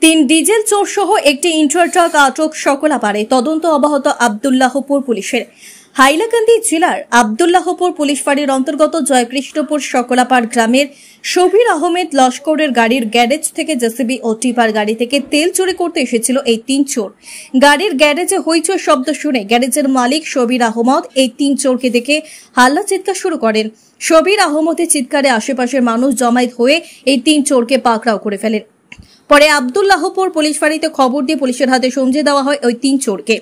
তিন ডিজেল চোর সহ একটি ইন্টার ট্রাক আটক সকলাপাড়ে। তদন্ত অব্যাহত আব্দুল্লাহপুর পুলিশের। হাইলাকান্দি জেলার আব্দুল্লাহপুর পুলিশ ফাঁড়ির অন্তর্গত জয়কৃষ্ণপুর সকলাপাড় গ্রামের শবির আহমেদ লস্করের গাড়ির গ্যারেজ থেকে জেসিবি ও টিপার গাড়ি থেকে তেল চুরি করতে এসেছিল এই তিন চোর। গাড়ির গ্যারেজে হইচই শব্দ শুনে গ্যারেজের মালিক শবির আহমদ এই তিন চোরকে দেখে হাল্লা চিৎকার শুরু করেন। শবির আহমদের চিৎকারে আশেপাশের মানুষ জমায়েত হয়ে এই তিন চোরকে পাকড়াও করে ফেলেন। পরে আব্দুল্লাহপুর পুলিশ ফাঁড়িতে খবর দিয়ে পুলিশের হাতে সমঝে দেওয়া হয় ওই তিন চোরকে।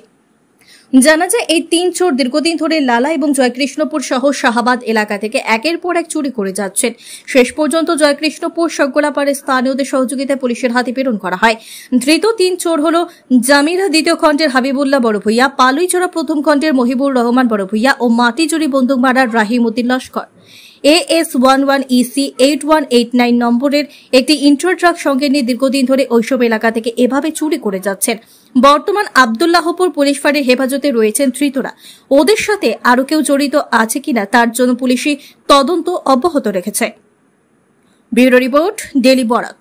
জানা যায় এই তিন চোর দীর্ঘদিন ধরে লালা এবং জয়কৃষ্ণপুর সহ শাহাবাদ এলাকা থেকে একের পর এক চুরি করে যাচ্ছেন। শেষ পর্যন্ত জয়কৃষ্ণপুর সকলাপাড়ের স্থানীয়দের সহযোগিতায় পুলিশের হাতে প্রেরণ করা হয়। ধৃত তিন চোর হল জামিরা দ্বিতীয় খণ্ডের হাবিবুল্লাহ বড় ভূঁইয়া, পালুইচড়া প্রথম খণ্ডের মহিবুর রহমান বড় ভূঁইয়া ও মাটিজুরি বন্দুকমারার রাহিম উদ্দিন লস্কর। AS11EC 8189 নম্বরের একটি ইন্টার ট্রাক সঙ্গে নিয়ে দীর্ঘদিন ধরে ওইসব এলাকা থেকে এভাবে চুরি করে যাচ্ছেন। বর্তমান আব্দুল্লাহপুর পুলিশ ফাঁড়ির হেফাজতে রয়েছেন ধৃতরা। ওদের সাথে আরো কেউ জড়িত আছে কিনা তার জন্য পুলিশি তদন্ত অব্যাহত রেখেছে। Bureau report, daily Barak.